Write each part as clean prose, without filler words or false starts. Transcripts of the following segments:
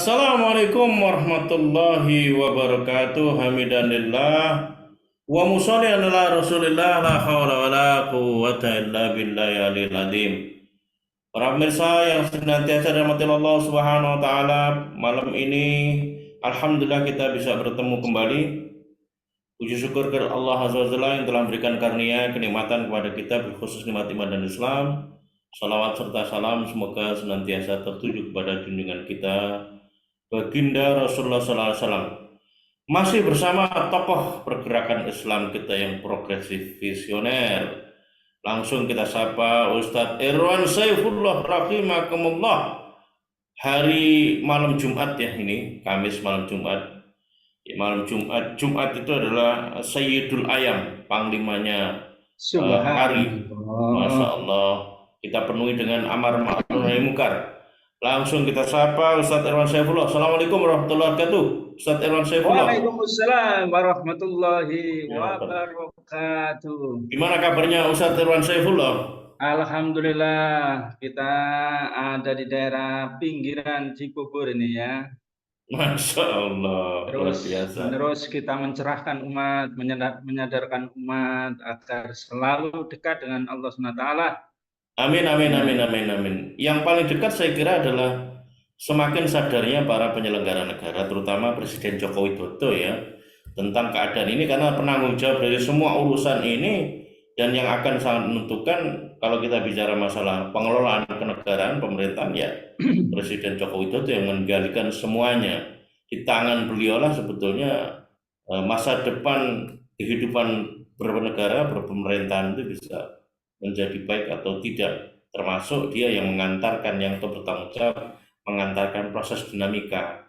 Assalamualaikum warahmatullahi wabarakatuh. Hamidanillah wa musalli ala Rasulillah la haula wala quwwata illa billahi aliyil azim. Para pemirsa yang senantiasa dirahmati Allah Subhanahu wa taala, malam ini alhamdulillah kita bisa bertemu kembali. Puji syukur kepada Allah Azza wa Jalla yang telah memberikan karunia kenikmatan kepada kita, khusus nikmat iman dan Islam. Salawat serta salam semoga senantiasa tertuju kepada junjungan kita Baginda Rasulullah Sallallahu Alaihi Wasallam. Masih bersama tokoh pergerakan Islam kita yang progresif visioner. Langsung kita sapa Ustadz Irwan Saifullah rahimakumullah. Hari malam Jumat ya, ini Kamis malam Jumat. Jumat itu adalah Sayyidul Ayam, panglimanya hari. Masya Subhanallah. Allah, kita penuhi dengan amar ma'ruf nahi munkar. Langsung kita sapa Ustadz Irwan Saifullah. Assalamualaikum warahmatullahi wabarakatuh. Ustadz Irwan Saifullah. Waalaikumsalam warahmatullahi Ya, wabarakatuh. gimana kabarnya Ustadz Irwan Saifullah? Alhamdulillah kita ada di daerah pinggiran Cibubur ini ya. Masya Allah, luar Terus biasa. menerus kita mencerahkan umat, menyadarkan umat agar selalu dekat dengan Allah SWT. Amin, amin, amin, amin, amin. Yang paling dekat saya kira adalah semakin sadarnya para penyelenggara negara, terutama Presiden Joko Widodo ya, tentang keadaan ini, karena penanggung jawab dari semua urusan ini dan yang akan sangat menentukan kalau kita bicara masalah pengelolaan kenegaraan pemerintahan ya Presiden Joko Widodo yang mengendalikan semuanya. Di tangan beliaulah sebetulnya masa depan kehidupan bernegara berpemerintahan itu bisa menjadi baik atau tidak, termasuk dia yang mengantarkan, yang bertanggung jawab mengantarkan proses dinamika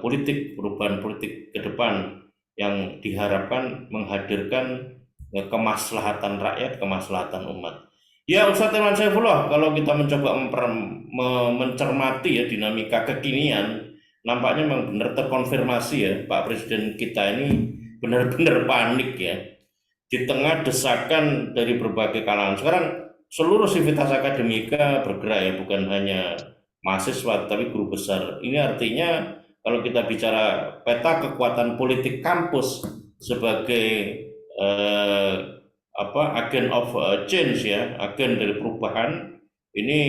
politik, perubahan politik ke depan yang diharapkan menghadirkan kemaslahatan rakyat, kemaslahatan umat. Ya Ustadz Irwan Saifullah, kalau kita mencoba mencermati ya dinamika kekinian, nampaknya memang benar terkonfirmasi ya, Pak Presiden kita ini benar-benar panik ya, di tengah desakan dari berbagai kalangan. Sekarang seluruh sivitas akademika bergerak ya, bukan hanya mahasiswa tapi guru besar. Ini artinya kalau kita bicara peta kekuatan politik kampus sebagai eh, agen of change ya, agen dari perubahan ini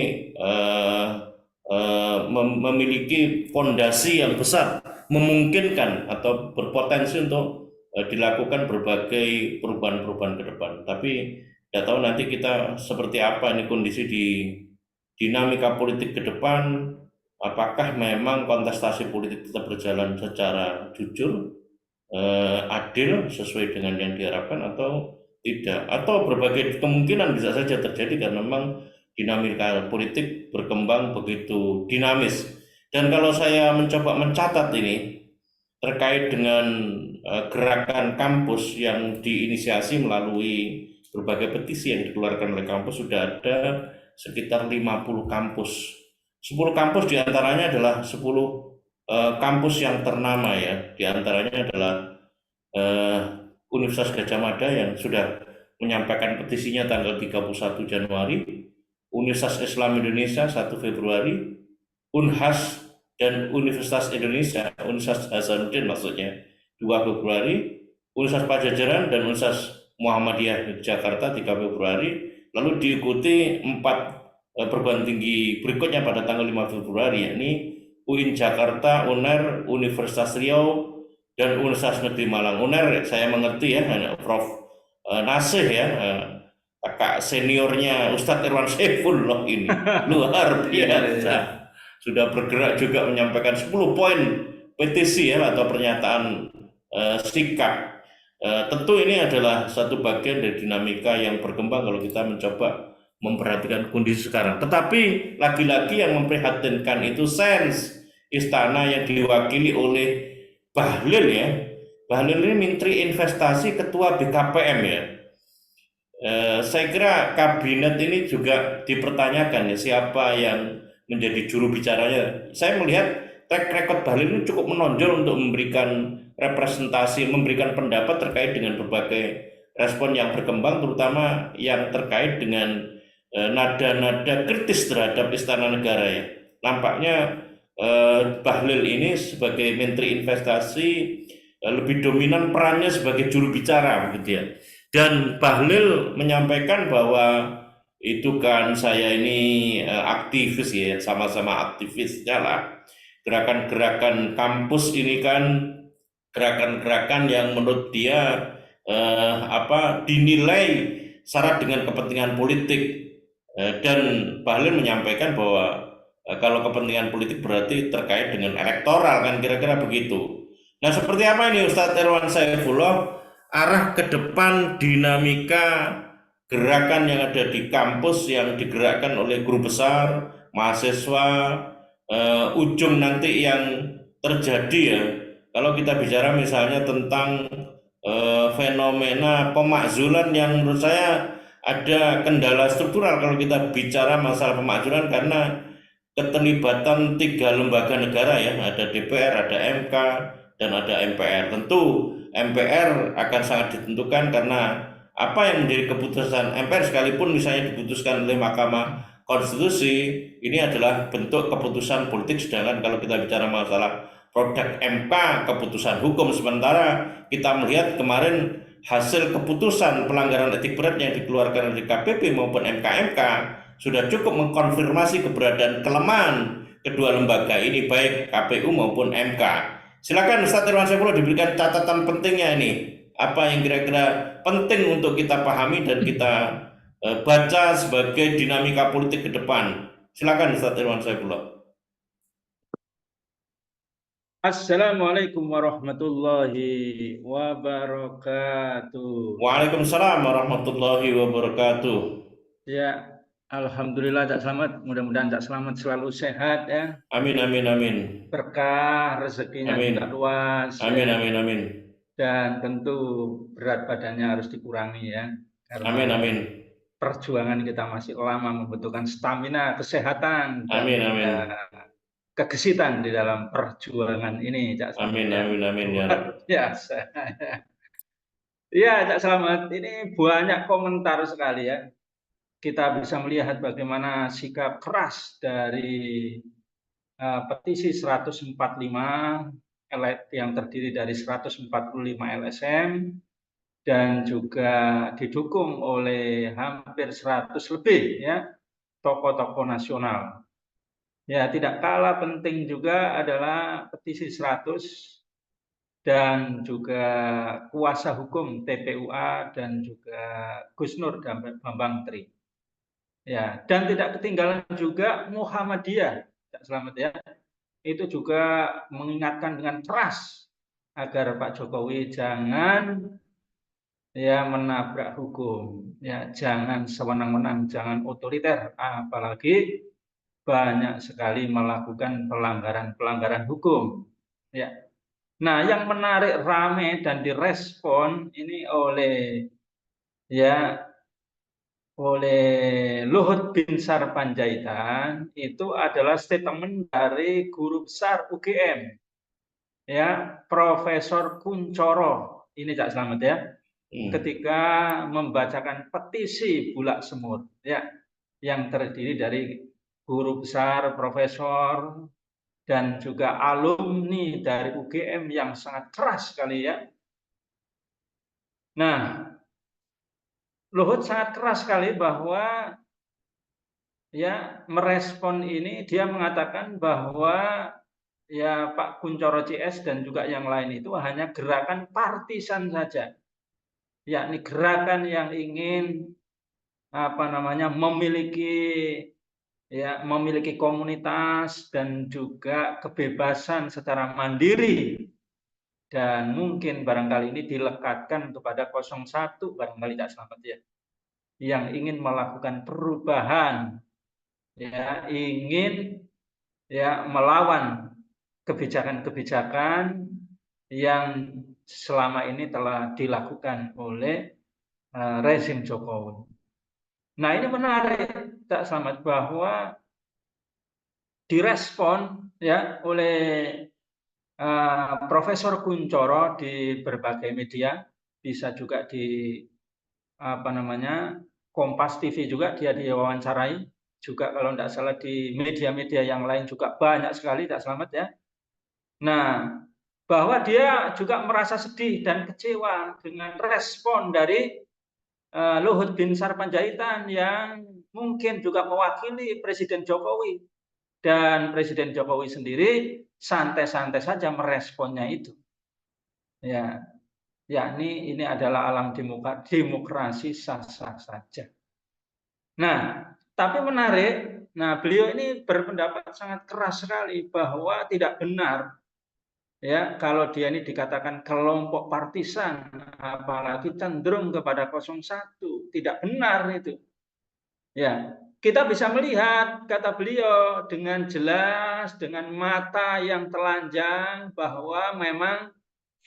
memiliki fondasi yang besar, memungkinkan atau berpotensi untuk dilakukan berbagai perubahan-perubahan ke depan. Tapi tidak tahu nanti kita seperti apa ini kondisi di dinamika politik ke depan, apakah memang kontestasi politik tetap berjalan secara jujur, adil, sesuai dengan yang diharapkan atau tidak, atau berbagai kemungkinan bisa saja terjadi karena memang dinamika politik berkembang begitu dinamis. Dan kalau saya mencoba mencatat ini terkait dengan gerakan kampus yang diinisiasi melalui berbagai petisi yang dikeluarkan oleh kampus, sudah ada sekitar 50 kampus. 10 kampus diantaranya adalah 10 kampus yang ternama ya. Diantaranya adalah Universitas Gadjah Mada yang sudah menyampaikan petisinya tanggal 31 Januari, Universitas Islam Indonesia 1 Februari, Unhas dan Universitas Indonesia, Universitas Hasanuddin maksudnya 2 Februari, Universitas Pajajaran dan Universitas Muhammadiyah Jakarta 3 Februari, lalu diikuti 4 perguruan tinggi berikutnya pada tanggal 5 Februari, yakni UIN Jakarta, UNER, Universitas Riau, dan Universitas Negeri Malang. UNER saya mengerti ya, Prof. Nasih ya, kakak seniornya Ustadz Irwan Saifullah ini luar biasa. Sudah bergerak juga menyampaikan 10 poin petisi ya, atau pernyataan sikap. Tentu ini adalah satu bagian dari dinamika yang berkembang kalau kita mencoba memperhatikan kondisi sekarang. Tetapi lagi-lagi yang memprihatinkan itu sense istana yang diwakili oleh Bahlil ya. Bahlil ini Menteri Investasi, Ketua BKPM ya. Saya kira kabinet ini juga dipertanyakan ya, siapa yang menjadi juru bicaranya. Saya melihat track record Bahlil ini cukup menonjol untuk memberikan representasi, memberikan pendapat terkait dengan berbagai respon yang berkembang, terutama yang terkait dengan nada-nada kritis terhadap istana negara ya. Nampaknya Bahlil ini sebagai Menteri Investasi lebih dominan perannya sebagai juru bicara begitu ya. Dan Bahlil menyampaikan bahwa itu kan saya ini aktivis ya, sama-sama aktivisnya lah. Gerakan-gerakan kampus ini kan gerakan-gerakan yang menurut dia dinilai syarat dengan kepentingan politik. Dan Bahlil menyampaikan bahwa kalau kepentingan politik berarti terkait dengan elektoral kan kira-kira begitu. Nah, seperti apa ini Ustadz Irwan Saifullah arah ke depan dinamika gerakan yang ada di kampus yang digerakkan oleh guru besar, mahasiswa, ujung nanti yang terjadi ya. Kalau kita bicara misalnya tentang fenomena pemakzulan yang menurut saya ada kendala struktural kalau kita bicara masalah pemakzulan karena keterlibatan 3 lembaga negara ya, ada DPR, ada MK, dan ada MPR. Tentu MPR akan sangat ditentukan karena apa yang menjadi keputusan MPR sekalipun misalnya diputuskan oleh Mahkamah Konstitusi, ini adalah bentuk keputusan politik, sedangkan kalau kita bicara masalah produk MK keputusan hukum. Sementara kita melihat kemarin hasil keputusan pelanggaran etik berat yang dikeluarkan oleh KPP maupun MK sudah cukup mengkonfirmasi keberadaan kelemahan kedua lembaga ini baik KPU maupun MK. Silakan Ustadz Irwan Saifullah diberikan catatan pentingnya ini, apa yang kira-kira penting untuk kita pahami dan kita baca sebagai dinamika politik ke depan. Silakan Ustadz Irwan Saifullah. Assalamualaikum warahmatullahi wabarakatuh. Waalaikumsalam warahmatullahi wabarakatuh. Ya, alhamdulillah Cak Slamet. Mudah-mudahan Cak Slamet selalu sehat ya. Amin amin amin. Berkah rezekinya Amin. juga luas. Amin ya. amin amin. Dan tentu berat badannya harus dikurangi ya. Karena Amin amin. perjuangan kita masih lama membutuhkan stamina, kesehatan, dan Amin amin. kegesitan di dalam perjuangan ini, Cak Slamet. Amin amin amin ya Luar biasa. Ya, Cak Slamet, ini banyak komentar sekali ya. Kita bisa melihat bagaimana sikap keras dari petisi 145 yang terdiri dari 145 LSM dan juga didukung oleh hampir 100 lebih ya tokoh-tokoh nasional. Ya, tidak kalah penting juga adalah petisi 100 dan juga kuasa hukum TPUA dan juga Gus Nur Bambang Tri. Ya, dan tidak ketinggalan juga Muhammadiyah, Selamat ya. Itu juga mengingatkan dengan keras agar Pak Jokowi jangan ya menabrak hukum, ya jangan sewenang-wenang, jangan otoriter, apalagi banyak sekali melakukan pelanggaran-pelanggaran hukum. Ya. Nah, yang menarik rame dan direspon ini oleh Luhut Binsar Panjaitan itu adalah statement dari guru besar UGM, ya Profesor Kuncoro. Ini Cak Slamet ya, ketika membacakan petisi Bulak Semut, ya yang terdiri dari guru besar, profesor, dan juga alumni dari UGM yang sangat keras sekali ya. Nah, Luhut sangat keras sekali bahwa ya merespon ini, dia mengatakan bahwa ya Pak Kuncoro CS dan juga yang lain itu hanya gerakan partisan saja, yakni gerakan yang ingin memiliki komunitas dan juga kebebasan secara mandiri, dan mungkin barangkali ini dilekatkan kepada 01 barangkali Cak Slamet ya, yang ingin melakukan perubahan, ya ingin ya melawan kebijakan-kebijakan yang selama ini telah dilakukan oleh rezim Jokowi. Nah, ini menarik Cak Slamet bahwa direspon ya oleh Profesor Kuncoro di berbagai media, bisa juga di Kompas TV juga dia diwawancarai. juga kalau tidak salah di media-media yang lain juga banyak sekali, Cak Slamet ya. Nah, bahwa dia juga merasa sedih dan kecewa dengan respon dari Luhut bin Sarpanjaitan yang mungkin juga mewakili Presiden Jokowi. Dan Presiden Jokowi sendiri santai-santai saja meresponnya itu. Ya, yakni ini adalah alam demokrasi sah-sah saja. Nah, tapi menarik, beliau ini berpendapat sangat keras sekali bahwa tidak benar ya kalau dia ini dikatakan kelompok partisan, apalagi cenderung kepada 01. Tidak benar itu. Ya, kita bisa melihat kata beliau dengan jelas, dengan mata yang telanjang bahwa memang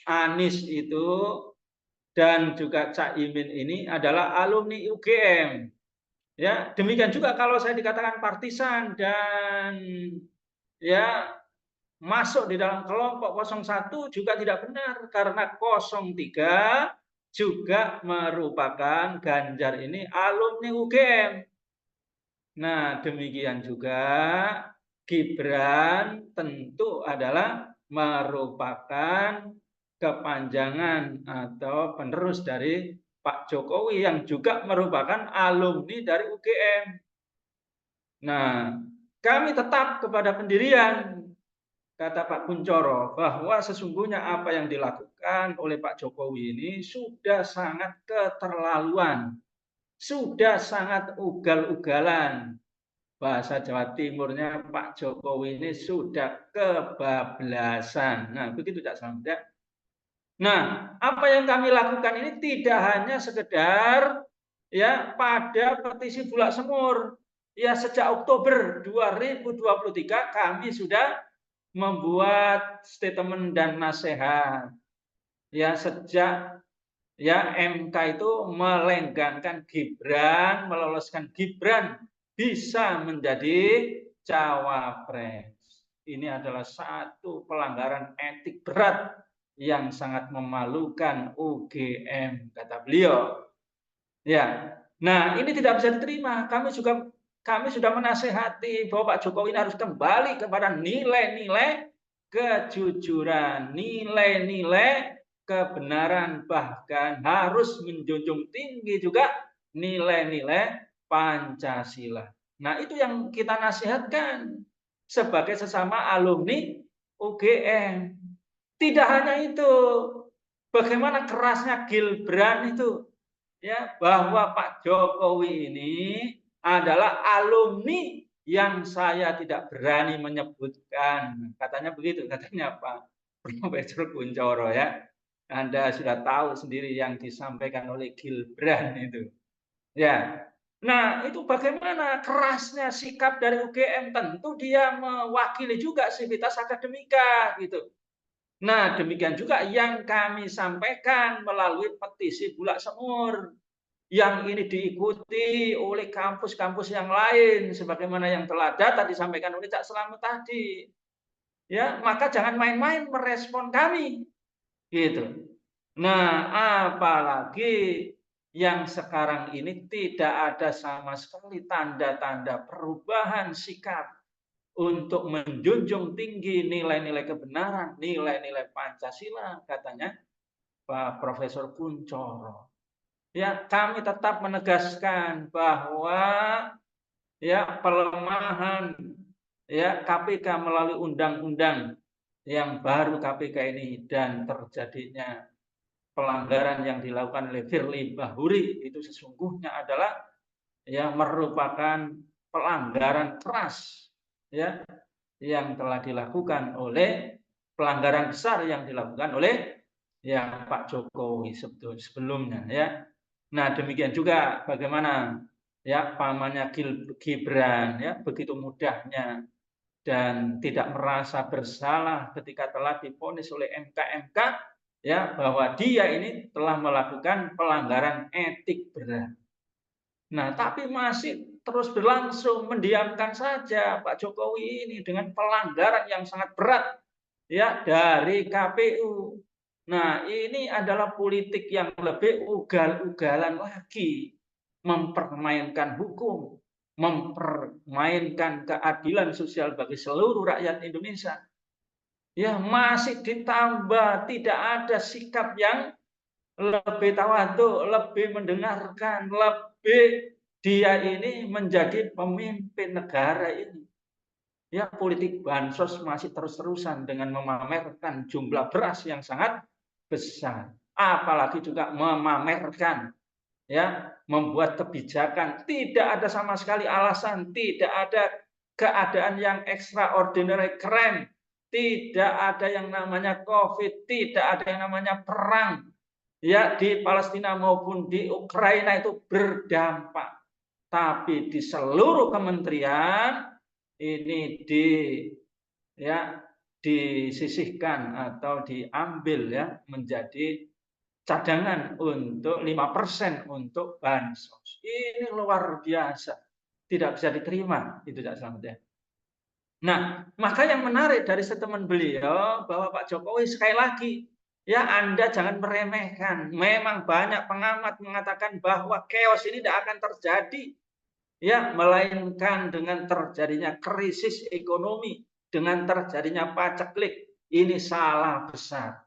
Anies itu dan juga Caimin ini adalah alumni UGM. Ya, demikian juga kalau saya dikatakan partisan dan ya masuk di dalam kelompok 01 juga tidak benar karena 03 juga merupakan Ganjar ini alumni UGM. Nah, demikian juga Gibran tentu adalah merupakan kepanjangan atau penerus dari Pak Jokowi yang juga merupakan alumni dari UGM. Nah, kami tetap kepada pendirian, kata Pak Kuncoro, bahwa sesungguhnya apa yang dilakukan oleh Pak Jokowi ini sudah sangat keterlaluan, sudah sangat ugal-ugalan. Bahasa Jawa Timurnya Pak Jokowi ini sudah kebablasan. Nah, begitu Cak Slamet. Nah, apa yang kami lakukan ini tidak hanya sekedar ya pada petisi Bulak Semur. Ya sejak Oktober 2023 kami sudah membuat statement dan nasihat. Ya sejak ya MK itu melenggangkan Gibran, meloloskan Gibran bisa menjadi cawapres. Ini adalah satu pelanggaran etik berat yang sangat memalukan UGM, kata beliau. Ya, nah ini tidak bisa diterima. Kami sudah menasehati bahwa Pak Jokowi ini harus kembali kepada nilai-nilai kejujuran, nilai-nilai kebenaran, bahkan harus menjunjung tinggi juga nilai-nilai Pancasila. Nah, itu yang kita nasihatkan sebagai sesama alumni UGM. Tidak hanya itu, bagaimana kerasnya Gibran itu, ya bahwa Pak Jokowi ini adalah alumni yang saya tidak berani menyebutkan. Katanya begitu, katanya Pak Profesor Kuncoro ya. Anda sudah tahu sendiri yang disampaikan oleh Gibran itu. Ya. Nah, itu bagaimana kerasnya sikap dari UGM, tentu dia mewakili juga sivitas akademika gitu. Nah, demikian juga yang kami sampaikan melalui petisi Bulak Semur yang ini diikuti oleh kampus-kampus yang lain sebagaimana yang telah data disampaikan oleh Cak Slamet tadi. Ya, maka jangan main-main merespon kami. Gitu. Nah, apalagi yang sekarang ini tidak ada sama sekali tanda-tanda perubahan sikap untuk menjunjung tinggi nilai-nilai kebenaran, nilai-nilai Pancasila, katanya Pak Profesor Kuncoro. Ya, kami tetap menegaskan bahwa ya pelemahan ya KPK melalui undang-undang yang baru KPK ini dan terjadinya pelanggaran yang dilakukan oleh Firly Bahuri itu sesungguhnya adalah ya merupakan pelanggaran keras ya yang telah dilakukan oleh pelanggaran besar yang dilakukan oleh ya Pak Jokowi sebelumnya ya. Nah, demikian juga bagaimana ya pamannya Gibran ya begitu mudahnya dan tidak merasa bersalah ketika telah divonis oleh MK ya bahwa dia ini telah melakukan pelanggaran etik berat. Nah, tapi masih terus berlangsung, mendiamkan saja Pak Jokowi ini dengan pelanggaran yang sangat berat ya dari KPU. Nah, ini adalah politik yang lebih ugal-ugalan lagi, mempermainkan hukum. mempermainkan keadilan sosial bagi seluruh rakyat Indonesia, ya masih ditambah tidak ada sikap yang lebih tawadhu, lebih mendengarkan, lebih dia ini menjadi pemimpin negara ini. Ya, politik bansos masih terus-terusan dengan memamerkan jumlah beras yang sangat besar. Apalagi juga memamerkan, ya, membuat kebijakan tidak ada sama sekali alasan, tidak ada keadaan yang extraordinary crime, tidak ada yang namanya COVID, tidak ada yang namanya perang, ya, di Palestina maupun di Ukraina itu berdampak. Tapi di seluruh kementerian ini ya disisihkan atau diambil ya menjadi cadangan untuk 5% untuk bansos. Ini luar biasa. Tidak bisa diterima itu Cak Slamet ya. Nah, maka yang menarik dari statement beliau bahwa Pak Jokowi sekali lagi ya Anda jangan meremehkan. Memang banyak pengamat mengatakan bahwa chaos ini tidak akan terjadi ya melainkan dengan terjadinya krisis ekonomi, dengan terjadinya paceklik. Ini salah besar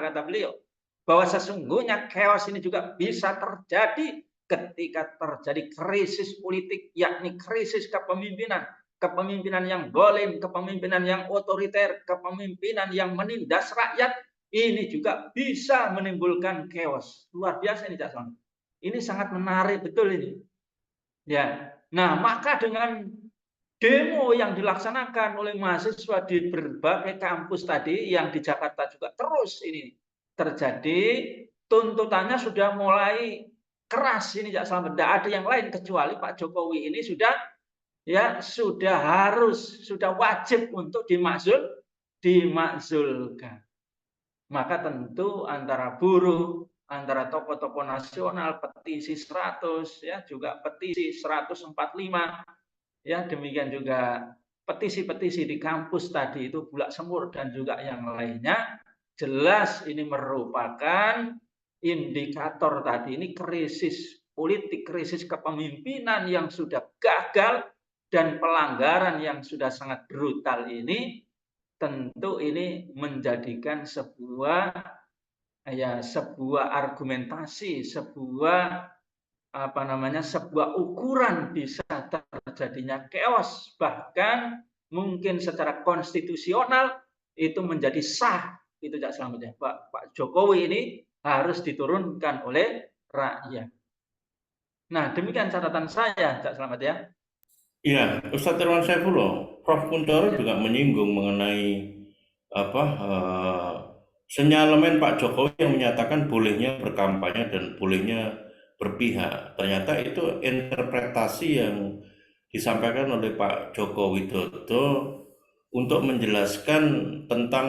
kata beliau, bahwa sesungguhnya chaos ini juga bisa terjadi ketika terjadi krisis politik, yakni krisis kepemimpinan, kepemimpinan yang zalim, kepemimpinan yang otoriter, kepemimpinan yang menindas rakyat. Ini juga bisa menimbulkan chaos. Luar biasa ini Cak Slamet. Ini sangat menarik betul ini. Ya, nah maka dengan demo yang dilaksanakan oleh mahasiswa di berbagai kampus tadi yang di Jakarta juga terus ini terjadi, tuntutannya sudah mulai keras ini Cak Slamet. Tidak ada yang lain kecuali Pak Jokowi ini sudah wajib untuk dimakzulkan. Maka tentu antara buruh, antara tokoh-tokoh nasional, petisi 100, ya juga petisi 145, ya demikian juga petisi-petisi di kampus tadi itu Bulak Semur dan juga yang lainnya, jelas ini merupakan indikator tadi ini krisis politik, krisis kepemimpinan yang sudah gagal dan pelanggaran yang sudah sangat brutal ini. Tentu ini menjadikan sebuah argumentasi, sebuah ukuran bisa terjadinya chaos, bahkan mungkin secara konstitusional itu menjadi sah itu Cak Slamet ya. Pak Jokowi ini harus diturunkan oleh rakyat. Nah, demikian catatan saya Cak Slamet ya. Iya, Ustadz Irwan Saifullah, Prof. Kuntoro juga menyinggung mengenai sinyalemen Pak Jokowi yang menyatakan bolehnya berkampanye dan bolehnya berpihak. Ternyata itu interpretasi yang disampaikan oleh Pak Joko Widodo untuk menjelaskan tentang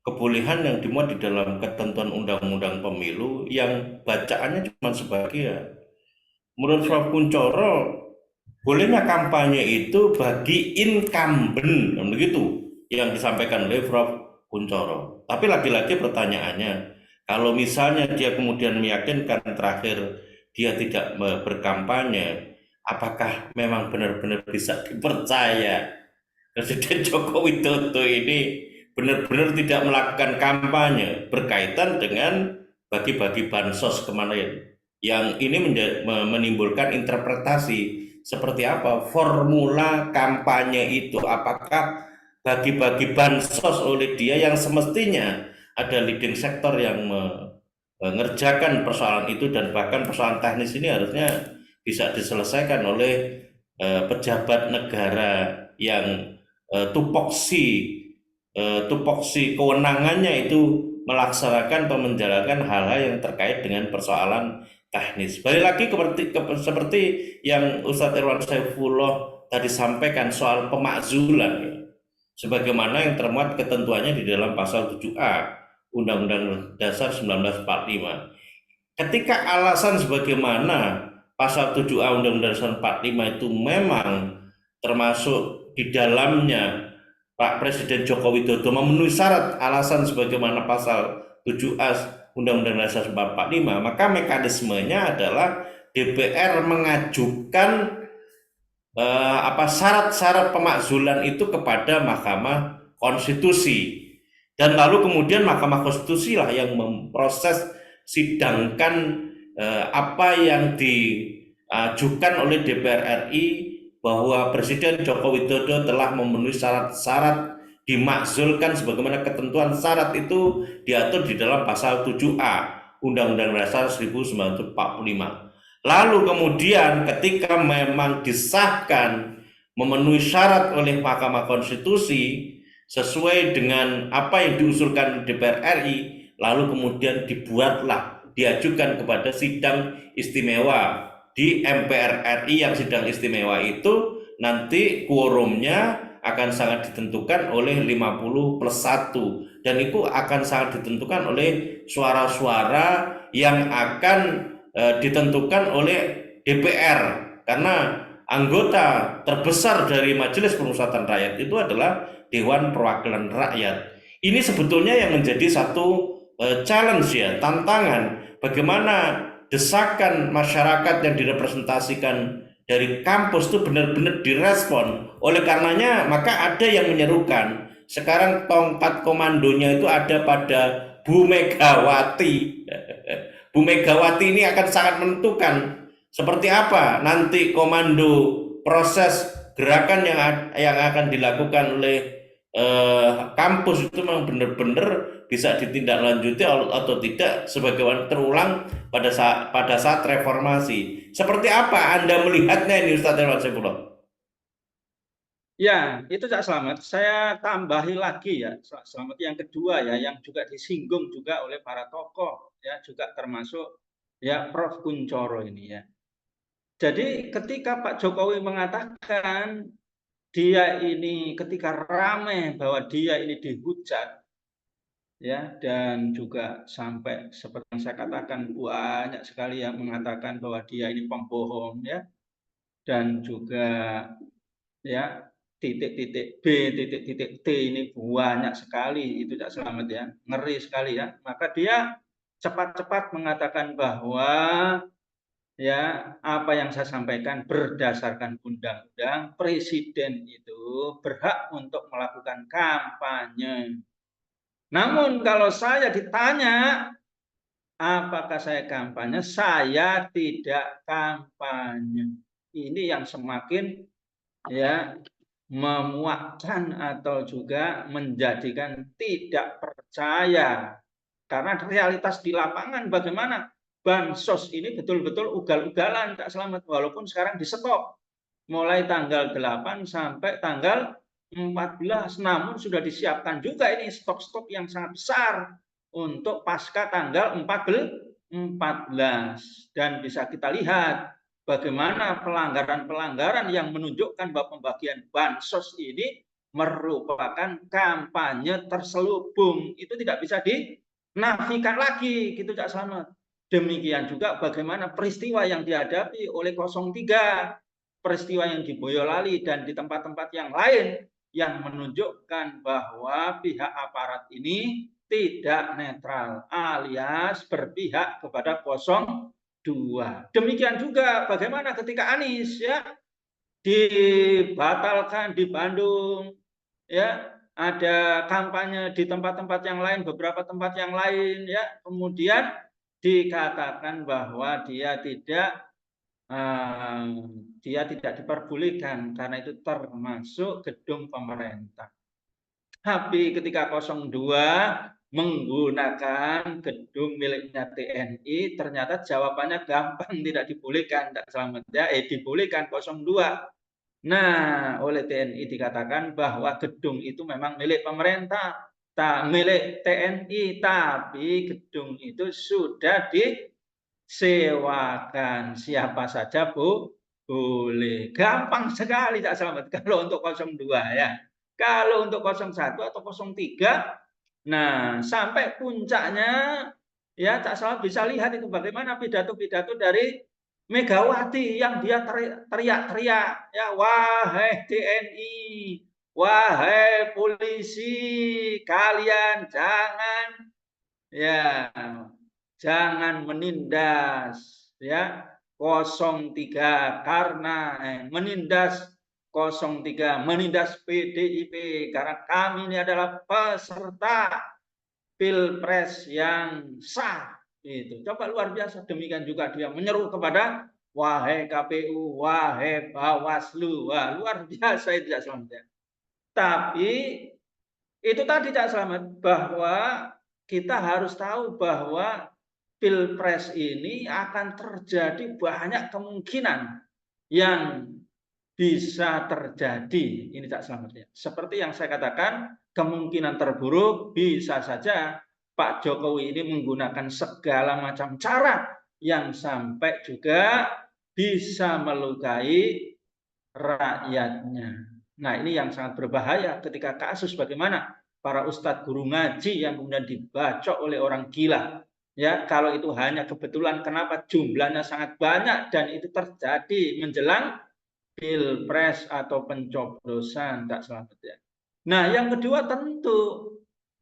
kebolehan yang dimuat di dalam ketentuan undang-undang pemilu yang bacaannya cuma sebagian. Menurut Prof. Kuntoro, bolehnya kampanye itu bagi incumbent, begitu yang disampaikan oleh Prof. Kuntoro. Tapi lagi-lagi pertanyaannya, kalau misalnya dia kemudian meyakinkan terakhir dia tidak berkampanye, apakah memang benar-benar bisa dipercaya Presiden Joko Widodo ini benar-benar tidak melakukan kampanye berkaitan dengan bagi-bagi bansos kemarin, yang ini menimbulkan interpretasi seperti apa formula kampanye itu, apakah bagi-bagi bansos oleh dia yang semestinya ada leading sektor yang mengerjakan persoalan itu, dan bahkan persoalan teknis ini harusnya bisa diselesaikan oleh pejabat negara yang tupoksi kewenangannya itu melaksanakan atau menjalankan hal-hal yang terkait dengan persoalan teknis. Balik lagi seperti yang Ustadz Irwan Saifullah tadi sampaikan soal pemakzulan, ya. Sebagaimana yang termuat ketentuannya di dalam pasal 7A Undang-Undang Dasar 1945. Ketika alasan sebagaimana pasal 7A Undang-Undang Dasar 45 itu memang termasuk di dalamnya Pak Presiden Joko Widodo memenuhi syarat alasan sebagaimana pasal 7A Undang-Undang Dasar 45, maka mekanismenya adalah DPR mengajukan syarat-syarat pemakzulan itu kepada Mahkamah Konstitusi. Dan lalu kemudian Mahkamah Konstitusi lah yang memproses sidangkan apa yang diajukan oleh DPR RI bahwa Presiden Joko Widodo telah memenuhi syarat-syarat dimakzulkan sebagaimana ketentuan syarat itu diatur di dalam pasal 7A Undang-Undang Dasar 1945. Lalu kemudian ketika memang disahkan memenuhi syarat oleh Mahkamah Konstitusi sesuai dengan apa yang diusulkan DPR RI, lalu kemudian diajukan kepada sidang istimewa di MPR RI. Yang sidang istimewa itu nanti quorumnya akan sangat ditentukan oleh 50+1, dan itu akan sangat ditentukan oleh suara-suara yang akan ditentukan oleh DPR, karena anggota terbesar dari Majelis Permusyawaratan Rakyat itu adalah Dewan Perwakilan Rakyat. Ini sebetulnya yang menjadi satu challenge ya, tantangan bagaimana desakan masyarakat yang direpresentasikan dari kampus itu benar-benar direspon. Oleh karenanya maka ada yang menyerukan sekarang tongkat komandonya itu ada pada Bu Megawati. Bu Megawati ini akan sangat menentukan seperti apa nanti komando proses gerakan yang akan dilakukan oleh kampus itu memang benar-benar bisa ditindaklanjuti atau tidak sebagaimana terulang pada saat reformasi. Seperti apa Anda melihatnya ini Ustaz Irwan Saifullah? Ya, itu Cak Slamet. Saya tambahi lagi ya, Cak Slamet, yang kedua ya, yang juga disinggung juga oleh para tokoh ya, juga termasuk ya Prof. Kunchoro ini ya. Jadi ketika Pak Jokowi mengatakan dia ini ketika ramai bahwa dia ini dihujat ya, dan juga sampai seperti yang saya katakan banyak sekali yang mengatakan bahwa dia ini pembohong ya, dan juga ya titik-titik B, titik-titik T ini banyak sekali itu Cak Slamet ya, ngeri sekali ya. Maka dia cepat-cepat mengatakan bahwa ya apa yang saya sampaikan berdasarkan undang-undang, presiden itu berhak untuk melakukan kampanye. Namun kalau saya ditanya apakah saya kampanye, saya tidak kampanye. Ini yang semakin ya memuakkan atau juga menjadikan tidak percaya. Karena realitas di lapangan bagaimana bansos ini betul-betul ugal-ugalan Kak Slamet, walaupun sekarang di stop mulai tanggal 8 sampai tanggal 14, namun sudah disiapkan juga ini stok-stok yang sangat besar untuk pasca tanggal 14, dan bisa kita lihat bagaimana pelanggaran-pelanggaran yang menunjukkan bahwa pembagian bansos ini merupakan kampanye terselubung. Itu tidak bisa dinafikan lagi gitu Cak Slamet. Demikian juga bagaimana peristiwa yang dihadapi oleh 03, peristiwa yang di Boyolali dan di tempat-tempat yang lain yang menunjukkan bahwa pihak aparat ini tidak netral alias berpihak kepada 02. Demikian juga bagaimana ketika Anies ya dibatalkan di Bandung ya, ada kampanye di tempat-tempat yang lain, beberapa tempat yang lain ya, kemudian dikatakan bahwa dia tidak diperbolehkan karena itu termasuk gedung pemerintah. Tapi ketika 02 menggunakan gedung miliknya TNI, ternyata jawabannya gampang, tidak dibolehkan, tidak selamat ya, dibolehkan 02. Nah, oleh TNI dikatakan bahwa gedung itu memang milik pemerintah, milik TNI, tapi gedung itu sudah disewakan. Siapa saja boleh. Gampang sekali Cak Slamet kalau untuk 02 ya. Kalau untuk 01 atau 03, nah sampai puncaknya ya Cak Slamet bisa lihat itu bagaimana pidato-pidato dari Megawati yang dia teriak-teriak ya, wahai TNI, wahai polisi, kalian jangan menindas ya 03 karena menindas 03, menindas PDIP karena kami ini adalah peserta Pilpres yang sah. Itu coba luar biasa. Demikian juga dia menyeru kepada wahai KPU, wahai Bawaslu. Wah, luar biasa itu Cak Slamet ya. Tapi itu tadi Cak Slamet bahwa kita harus tahu bahwa Pilpres ini akan terjadi banyak kemungkinan yang bisa terjadi. Ini Cak Slamet ya. Seperti yang saya katakan, kemungkinan terburuk bisa saja Pak Jokowi ini menggunakan segala macam cara yang sampai juga bisa melukai rakyatnya. Nah, ini yang sangat berbahaya ketika kasus bagaimana para ustadz guru ngaji yang kemudian dibacok oleh orang gila. Ya, kalau itu hanya kebetulan kenapa jumlahnya sangat banyak dan itu terjadi menjelang Pilpres atau pencoblosan, Kak Slamet ya. Nah, yang kedua tentu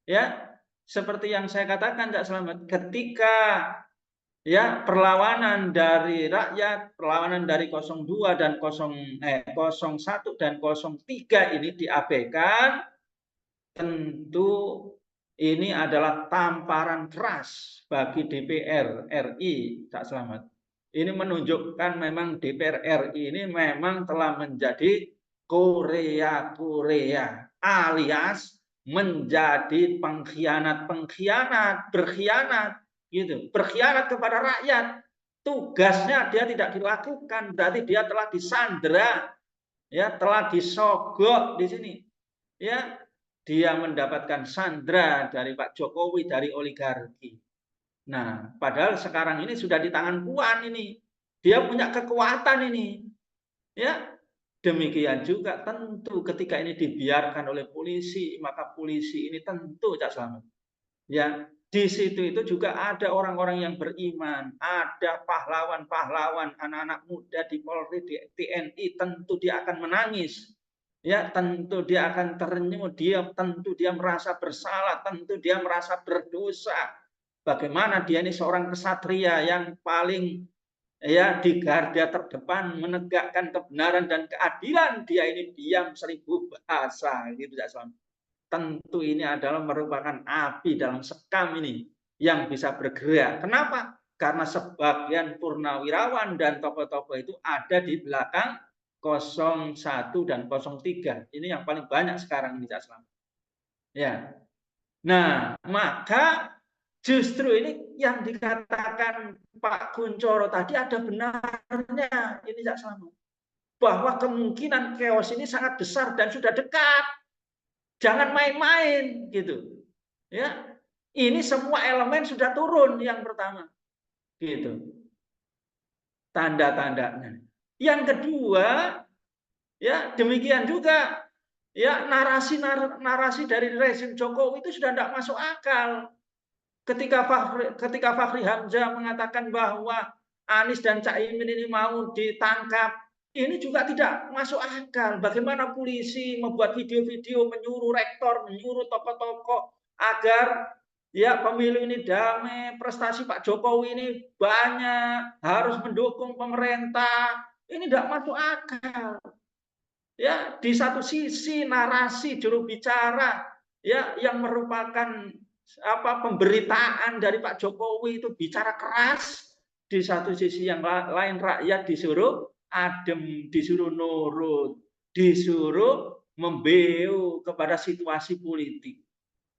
ya seperti yang saya katakan Kak Slamet, ketika ya perlawanan dari rakyat, perlawanan dari 02 dan 01 dan 03 ini diabaikan, tentu ini adalah tamparan keras bagi DPR RI, Kak Slamet. Ini menunjukkan memang DPR RI ini memang telah menjadi Korea-Korea alias menjadi pengkhianat-pengkhianat, berkhianat gitu, berkhianat kepada rakyat. Tugasnya dia tidak dilakukan, berarti dia telah disandera, ya, telah disogok di sini. Ya, dia mendapatkan sandera dari Pak Jokowi, dari oligarki. Nah, padahal sekarang ini sudah di tangan Puan ini. Dia punya kekuatan ini. Ya, demikian juga tentu ketika ini dibiarkan oleh polisi, maka polisi ini tentu Cak Slamet. Ya, di situ itu juga ada orang-orang yang beriman, ada pahlawan-pahlawan, anak-anak muda di Polri, di TNI, tentu dia akan menangis. Ya, tentu dia akan terenyuh, tentu dia merasa bersalah, tentu dia merasa berdosa. Bagaimana dia ini seorang kesatria yang paling ya di garda terdepan menegakkan kebenaran dan keadilan, dia ini diam 1000 bahasa gitu ya. Tentu ini adalah merupakan api dalam sekam ini yang bisa bergerak. Kenapa? Karena sebagian purnawirawan dan tokoh-tokoh itu ada di belakang 01 dan 03. Ini yang paling banyak sekarang di Islam. Ya. Nah, maka justru ini yang dikatakan Pak Kunchoro tadi ada benarnya ini Cak Slamet. Bahwa kemungkinan chaos ini sangat besar dan sudah dekat. Jangan main-main gitu. Ya. Ini semua elemen sudah turun yang pertama. Gitu. Tanda-tandanya. Yang kedua, ya demikian juga ya narasi dari rezim Jokowi itu sudah tidak masuk akal. Ketika Fachri Hamzah mengatakan bahwa Anies dan Caimin ini mau ditangkap, ini juga tidak masuk akal. Bagaimana polisi membuat video-video menyuruh rektor, menyuruh tokoh-tokoh agar ya pemilu ini damai, prestasi Pak Jokowi ini banyak, harus mendukung pemerintah. Ini tidak masuk akal. Ya, di satu sisi narasi juru bicara ya yang merupakan pemberitaan dari Pak Jokowi itu bicara keras, di satu sisi yang lain rakyat disuruh adem, disuruh nurut, disuruh membeu kepada situasi politik.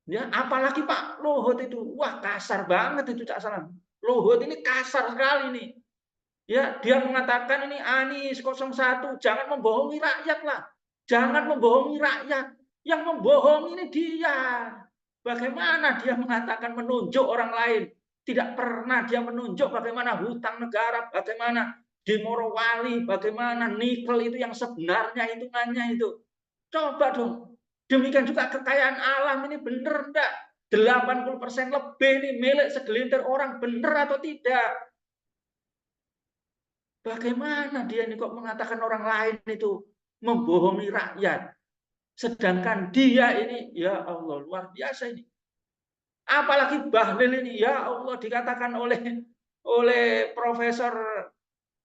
Ya, apalagi Pak Luhut itu, wah kasar banget itu Cak Salam. Luhut ini kasar sekali nih. Ya, dia mengatakan ini Anies 01, jangan membohongi rakyat lah. Jangan membohongi rakyat. Yang membohongi ini dia. Bagaimana dia mengatakan menunjuk orang lain? Tidak pernah dia menunjuk bagaimana hutang negara, bagaimana di Morowali, bagaimana nikel itu yang sebenarnya hitungannya itu. Coba dong. Demikian juga kekayaan alam ini benar enggak? 80% lebih ini milik segelintir orang, benar atau tidak? Bagaimana dia ini kok mengatakan orang lain itu membohongi rakyat? Sedangkan dia ini, ya Allah, luar biasa ini. Apalagi Bahlil ini, ya Allah, dikatakan oleh Profesor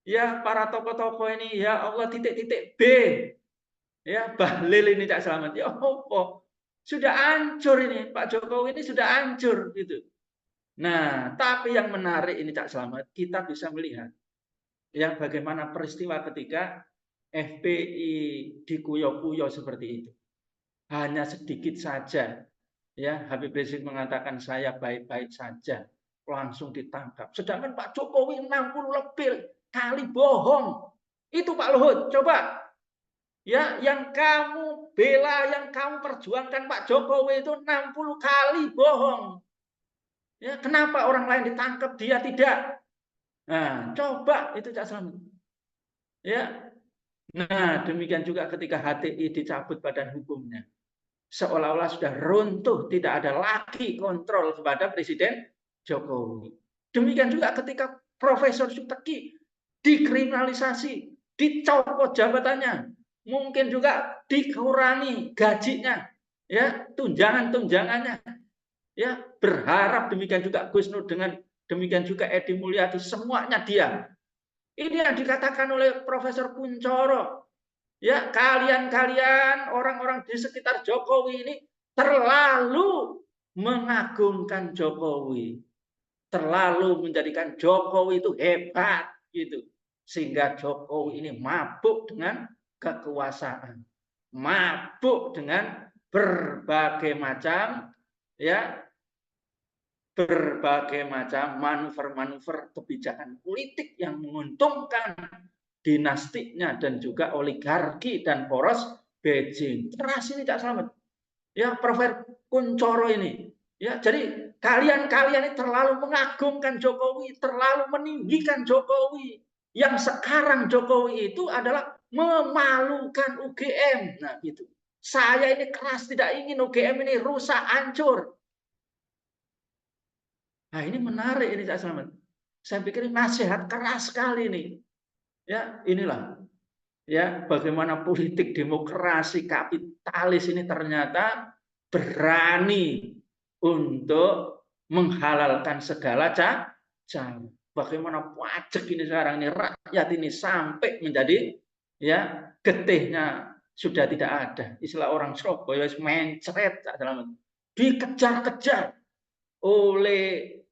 ya para tokoh-tokoh ini, ya Allah titik-titik B, ya Bahlil ini Cak Selamat, ya apa? Sudah hancur ini, Pak Jokowi ini sudah hancur gitu. Nah, tapi yang menarik ini Cak Selamat, kita bisa melihat ya bagaimana peristiwa ketika FPI dikuyok-kuyok seperti itu. Hanya sedikit saja ya Habib Rizik mengatakan saya baik-baik saja, langsung ditangkap. Sedangkan Pak Jokowi 60 lebih kali bohong. Itu Pak Luhut, coba ya yang kamu bela, yang kamu perjuangkan Pak Jokowi itu 60 kali bohong. Ya, kenapa orang lain ditangkap dia tidak? Nah, coba itu Cak Selamat. Ya. Nah, demikian juga ketika HTI dicabut badan hukumnya. Seolah-olah sudah runtuh, tidak ada lagi kontrol kepada Presiden Jokowi. Demikian juga ketika Profesor Subteki dikriminalisasi, dicopot jabatannya, mungkin juga dikurangi gajinya, ya tunjangan-tunjangannya, ya berharap demikian juga Gus Nur, dengan demikian juga Edi Mulyadi, semuanya diam. Ini yang dikatakan oleh Profesor Kuncoro. Ya, kalian-kalian orang-orang di sekitar Jokowi ini terlalu mengagungkan Jokowi, terlalu menjadikan Jokowi itu hebat gitu. Sehingga Jokowi ini mabuk dengan kekuasaan, mabuk dengan berbagai macam ya berbagai macam manuver-manuver kebijakan politik yang menguntungkan dinastiknya dan juga oligarki dan poros Beijing. Keras ini Cak Slamet. Ya, Profesor Kuncoro ini. Ya, jadi kalian-kalian ini terlalu mengagungkan Jokowi, terlalu meninggikan Jokowi. Yang sekarang Jokowi itu adalah memalukan UGM. Nah, gitu. Saya ini keras tidak ingin UGM ini rusak, hancur. Nah, ini menarik ini Cak Slamet. Saya pikir nasihat keras sekali ini. Ya, inilah ya bagaimana politik demokrasi kapitalis ini ternyata berani untuk menghalalkan segala cara. Bagaimana pajak ini sekarang ini rakyat ini sampai menjadi ya getihnya sudah tidak ada. Istilah orang Surabaya mencret, dikejar-kejar oleh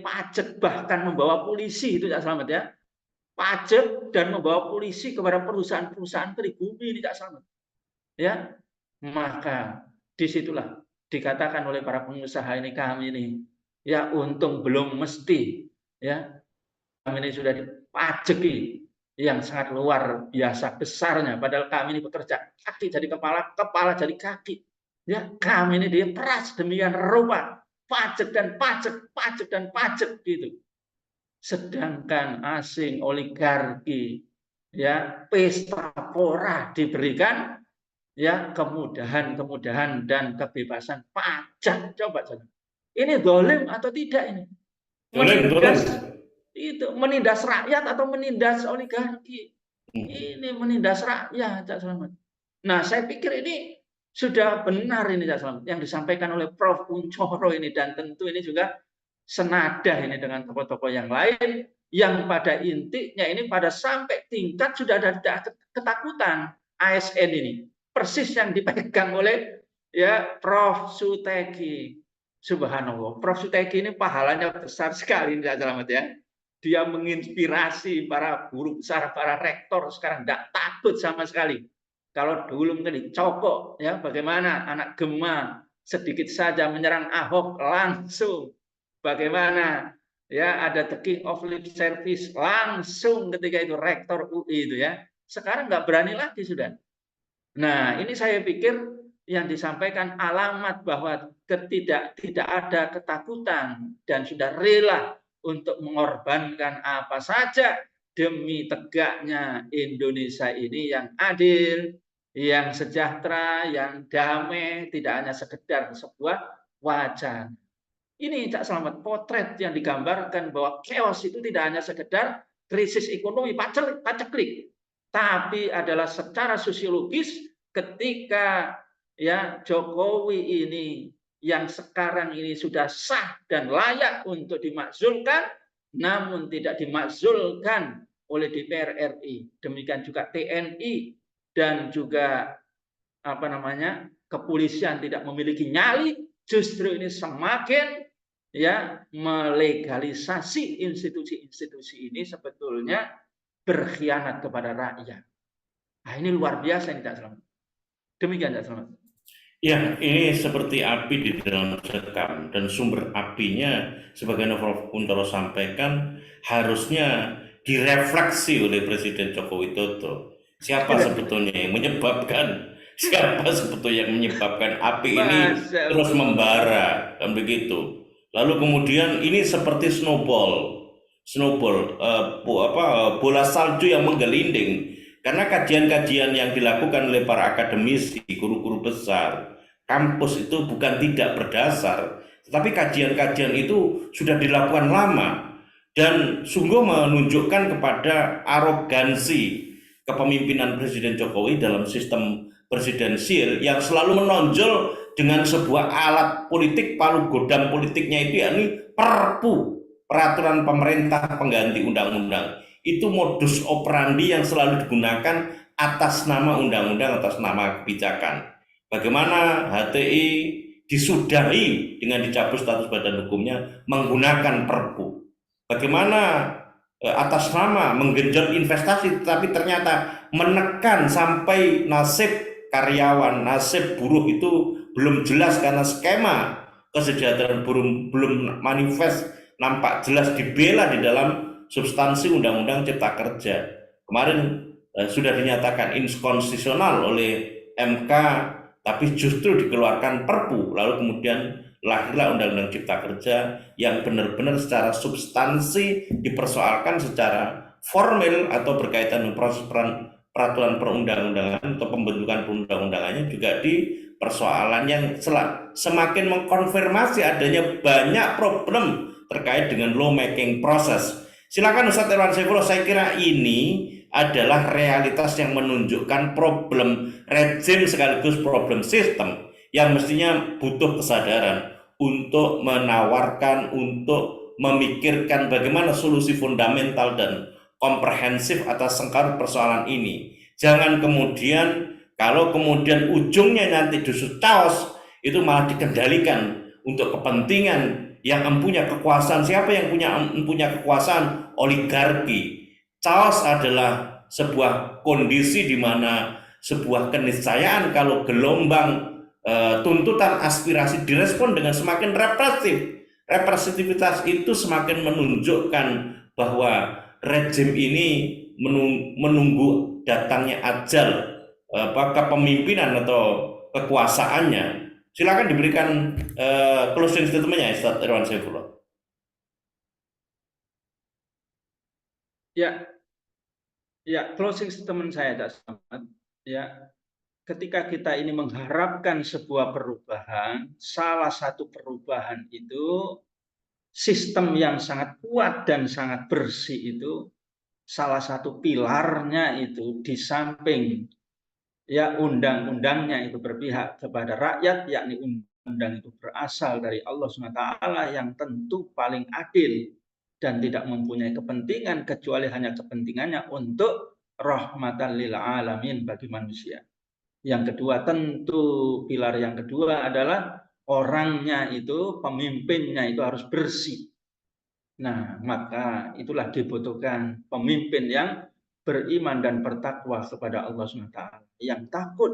pajak, bahkan membawa polisi itu Cak Slamet ya. Pajak dan membawa polisi kepada perusahaan-perusahaan pribumi ini Cak Slamet. Ya, maka disitulah dikatakan oleh para pengusaha ini, kami ini ya untung belum mesti ya kami ini sudah dipajaki yang sangat luar biasa besarnya, padahal kami ini bekerja kaki jadi kepala, kepala jadi kaki. Ya, kami ini diperas demikian rupa, pajak dan pajak, pajak dan pajak gitu. Sedangkan asing oligarki ya pesta pora diberikan ya kemudahan-kemudahan dan kebebasan pajak. Coba saja. Ini dolim atau tidak ini? Menindas itu menindas rakyat atau menindas oligarki? Ini menindas rakyat, Cak Slamet. Nah, saya pikir ini sudah benar ini Cak Slamet yang disampaikan oleh Prof. Kuncoro ini, dan tentu ini juga senada ini dengan tokoh-tokoh yang lain yang pada intinya ini pada sampai tingkat sudah ada ketakutan ASN ini. Persis yang dipegang oleh ya Prof. Suteki. Subhanallah, Prof. Suteki ini pahalanya besar sekali Cak Slamet ya. Dia menginspirasi para guru besar, para rektor sekarang tidak takut sama sekali. Kalau dulu mungkin dicokok ya, bagaimana anak Gema sedikit saja menyerang Ahok langsung, bagaimana ya ada the king of lip service langsung ketika itu rektor UI itu ya. Sekarang nggak berani lagi sudah. Nah, ini saya pikir yang disampaikan alamat bahwa tidak ada ketakutan dan sudah rela untuk mengorbankan apa saja demi tegaknya Indonesia ini yang adil, yang sejahtera, yang damai, tidak hanya sekedar sebuah wacana. Ini Cak Slamet, potret yang digambarkan bahwa chaos itu tidak hanya sekedar krisis ekonomi paceklik, tapi adalah secara sosiologis ketika ya Jokowi ini yang sekarang ini sudah sah dan layak untuk dimakzulkan, namun tidak dimakzulkan oleh DPR RI. Demikian juga TNI dan juga kepolisian tidak memiliki nyali, justru ini semakin melegalisasi institusi-institusi ini sebetulnya berkhianat kepada rakyat. Nah, ini luar biasa ini, Cak Slamet. Demikian, Cak Slamet. Ya, ini seperti api di dalam sekam, dan sumber apinya, sebagaimana Prof. Kuntoro sampaikan, harusnya direfleksi oleh Presiden Joko Widodo. Siapa sebetulnya yang menyebabkan, siapa sebetulnya yang menyebabkan api ini Masya terus Allah. membara, kan begitu. Lalu kemudian ini seperti bola salju yang menggelinding. Karena kajian-kajian yang dilakukan oleh para akademisi, guru-guru besar, kampus itu bukan tidak berdasar, tetapi kajian-kajian itu sudah dilakukan lama dan sungguh menunjukkan kepada arogansi kepemimpinan Presiden Jokowi dalam sistem presidensial yang selalu menonjol dengan sebuah alat politik, palu godam politiknya itu yakni Perpu, peraturan pemerintah pengganti undang-undang. Itu modus operandi yang selalu digunakan atas nama undang-undang, atas nama kebijakan. Bagaimana HTI disudahi dengan dicabut status badan hukumnya menggunakan Perpu. Bagaimana atas nama menggenjot investasi, tetapi ternyata menekan sampai nasib karyawan, nasib buruh itu belum jelas karena skema kesejahteraan buruh belum manifest nampak jelas dibela di dalam substansi Undang-Undang Cipta Kerja. Kemarin sudah dinyatakan inkonstitusional oleh MK, tapi justru dikeluarkan Perpu, lalu kemudian lahirlah Undang-Undang Cipta Kerja yang benar-benar secara substansi dipersoalkan secara formal atau berkaitan dengan proses peraturan perundang-undangan atau pembentukan perundang-undangannya juga di persoalan yang semakin mengkonfirmasi adanya banyak problem terkait dengan lawmaking process. Silakan Ustadz Irwan Saifullah, saya kira ini adalah realitas yang menunjukkan problem rezim sekaligus problem sistem yang mestinya butuh kesadaran untuk menawarkan, untuk memikirkan bagaimana solusi fundamental dan komprehensif atas sengkarut persoalan ini. Jangan kemudian, kalau kemudian ujungnya nanti justru chaos, itu malah dikendalikan untuk kepentingan yang empunya kekuasaan. Siapa yang punya kekuasaan? Oligarki. Chaos adalah sebuah kondisi di mana sebuah keniscayaan kalau gelombang tuntutan aspirasi direspon dengan semakin represif. Represitivitas itu semakin menunjukkan bahwa rezim ini menunggu datangnya ajal kepemimpinan atau kekuasaannya. Silakan diberikan closing statement-nya, Ustaz Irwan Saifullah. Ya, closing statement saya, Cak Slamet. Ya, ketika kita ini mengharapkan sebuah perubahan, salah satu perubahan itu sistem yang sangat kuat dan sangat bersih itu salah satu pilarnya itu di samping undang-undangnya itu berpihak kepada rakyat, yakni undang itu berasal dari Allah SWT yang tentu paling adil dan tidak mempunyai kepentingan kecuali hanya kepentingannya untuk rahmatan lil alamin bagi manusia. Yang kedua, tentu pilar yang kedua adalah orangnya itu, pemimpinnya itu harus bersih. Nah, maka itulah dibutuhkan pemimpin yang beriman dan bertakwa kepada Allah SWT. Yang takut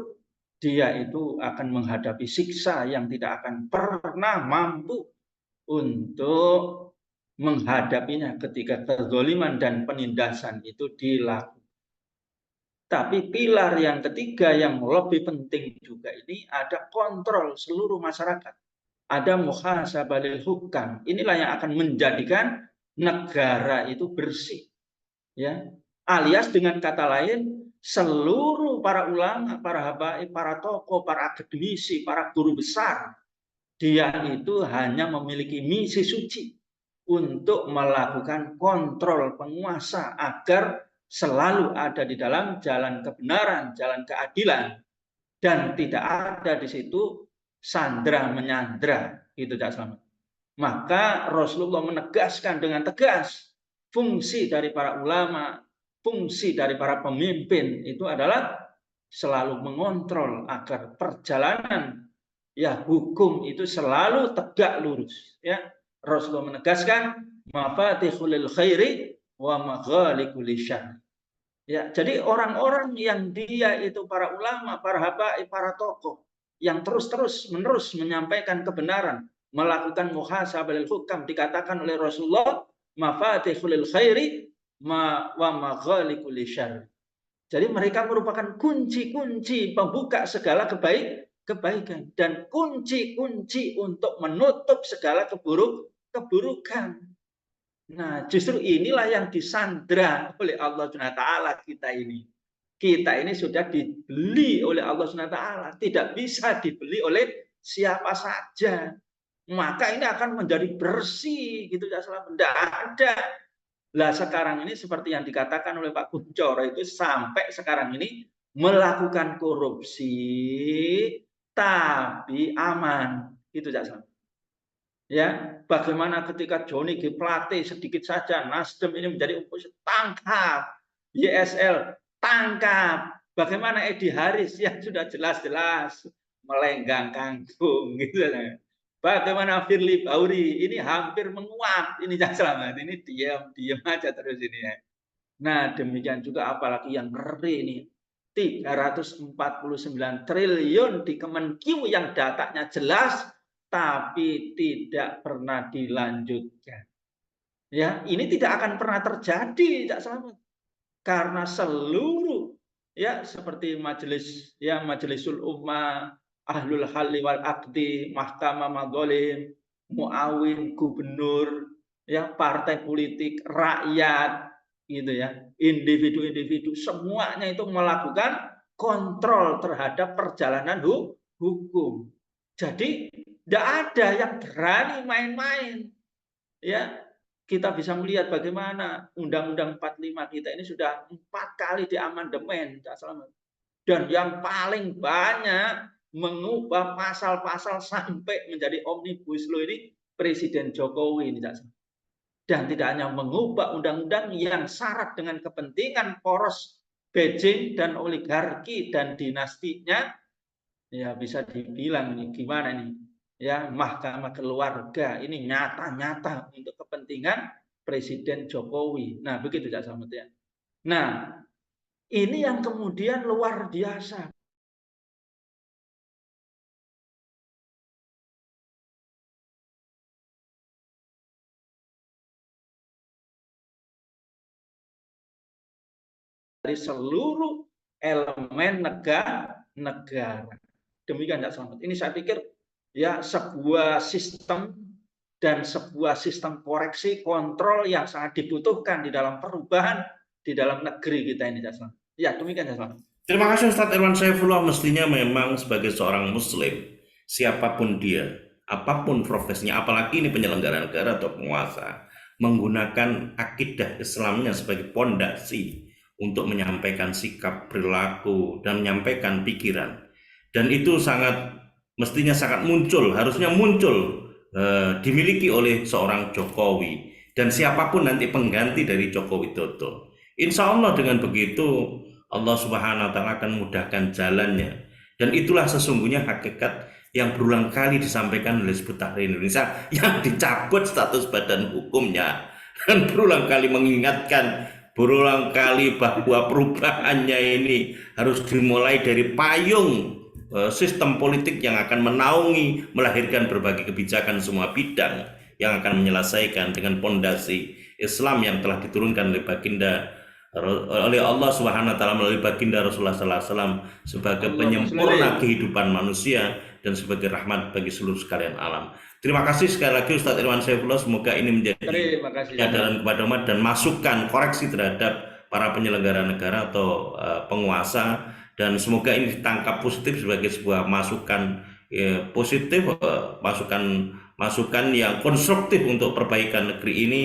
dia itu akan menghadapi siksa yang tidak akan pernah mampu untuk menghadapinya ketika kezaliman dan penindasan itu dilakukan. Tapi pilar yang ketiga yang lebih penting juga ini ada kontrol seluruh masyarakat. Ada muhasabah lil hukam. Inilah yang akan menjadikan negara itu bersih. Ya. Alias dengan kata lain, seluruh para ulama, para habaib, para tokoh, para akademisi, para guru besar, dia itu hanya memiliki misi suci untuk melakukan kontrol penguasa agar selalu ada di dalam jalan kebenaran, jalan keadilan, dan tidak ada di situ sandra menyandra, gitu Cak Slamet. Maka Rasulullah menegaskan dengan tegas fungsi dari para ulama, fungsi dari para pemimpin itu adalah selalu mengontrol agar perjalanan hukum itu selalu tegak lurus. Rasulullah menegaskan mafatihul khairi wa maghaliqul syarr. Jadi orang-orang yang dia itu para ulama, para habaib, para tokoh yang terus menerus menyampaikan kebenaran, melakukan muhasabahul hukam, dikatakan oleh Rasulullah mafatihul khairi wa maghaliqul syarr. Jadi mereka merupakan kunci-kunci pembuka segala kebaikan dan kunci-kunci untuk menutup segala keburukan. Nah, justru inilah yang disandra oleh Allah SWT kita ini. Kita ini sudah dibeli oleh Allah SWT, tidak bisa dibeli oleh siapa saja. Maka ini akan menjadi bersih gitu ya, tidak ada. Lah sekarang ini seperti yang dikatakan oleh Pak Kuncoro itu sampai sekarang ini melakukan korupsi tapi aman gitu ya. Bagaimana ketika Johnny G. Plate sedikit saja Nasdem ini menjadi oposisi, tangkap. YSL tangkap. Bagaimana Edi Haris yang sudah jelas-jelas melenggang kangkung gitu ya. Bagaimana Firly Bahuri ini hampir menguap, ini Cak Slamet ini diam aja terus ini ya. Nah, demikian juga apalagi yang ngeri ini 349 triliun di Kemenq yang datanya jelas tapi tidak pernah dilanjutkan. Ya, ini tidak akan pernah terjadi, Cak Slamet. Karena seluruh seperti Majlisul Ummah, Ahlul Halli wal Aqdi, Mahkamah Madzalim, Muawin, Gubernur, partai politik, rakyat, gitu ya, individu-individu, semuanya itu melakukan kontrol terhadap perjalanan hukum. Jadi tidak ada yang berani main-main. Kita bisa melihat bagaimana Undang-Undang 45 kita ini sudah 4 kali diamandemen, dan yang paling banyak mengubah pasal-pasal sampai menjadi omnibus law ini Presiden Jokowi ini. Dan tidak hanya mengubah undang-undang yang syarat dengan kepentingan poros Beijing dan oligarki dan dinastinya, bisa dibilang ini gimana nih? Mahkamah keluarga ini nyata-nyata untuk kepentingan Presiden Jokowi. Nah, begitu Cak Slamet ya. Nah, ini yang kemudian luar biasa. Dari seluruh elemen negara. Demikian Cak Slamet. Ini saya pikir sebuah sistem dan sebuah sistem koreksi kontrol yang sangat dibutuhkan di dalam perubahan di dalam negeri kita ini, Cak Slamet. Ya, demikian Cak Slamet. Terima kasih Ustadz Irwan Saifullah. Mestinya memang sebagai seorang muslim, siapapun dia, apapun profesinya, apalagi ini penyelenggara negara atau penguasa, menggunakan akidah Islamnya sebagai pondasi untuk menyampaikan sikap, perilaku, dan menyampaikan pikiran. Dan itu mestinya sangat muncul, harusnya muncul, dimiliki oleh seorang Jokowi dan siapapun nanti pengganti dari Joko Widodo. Insya Allah dengan begitu Allah Subhanahu wa Ta'ala akan memudahkan jalannya, dan itulah sesungguhnya hakikat yang berulang kali disampaikan oleh Hizbut Tahrir Indonesia yang dicabut status badan hukumnya, dan berulang kali mengingatkan berulang kali bahwa perubahannya ini harus dimulai dari payung sistem politik yang akan menaungi, melahirkan berbagai kebijakan semua bidang yang akan menyelesaikan dengan pondasi Islam yang telah diturunkan oleh Allah Subhanahu wa Ta'ala melalui baginda Rasulullah sallallahu alaihi wasallam sebagai penyempurna kehidupan manusia dan sebagai rahmat bagi seluruh sekalian alam. Terima kasih sekali lagi Ustadz Irwan Saifullah. Semoga ini menjadi pelajaran kepada umat dan masukan koreksi terhadap para penyelenggara negara atau penguasa, dan semoga ini ditangkap positif sebagai sebuah masukan positif, masukan yang konstruktif untuk perbaikan negeri ini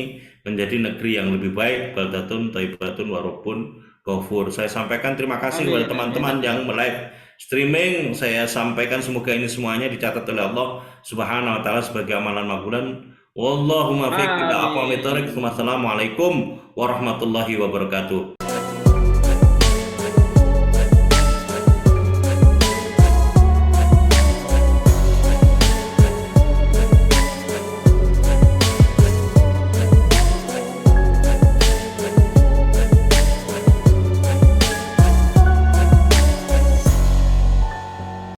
menjadi negeri yang lebih baik. Baldatun thayyibatun wa rabbun ghafur. Saya sampaikan terima kasih kepada teman-teman yang live streaming. Saya sampaikan semoga ini semuanya dicatat oleh Allah Subhanahu wa Ta'ala sebagai amalan makbulan. Wallahumma fiq ila aqwamit thoriq. Wassalamualaikum warahmatullahi wabarakatuh.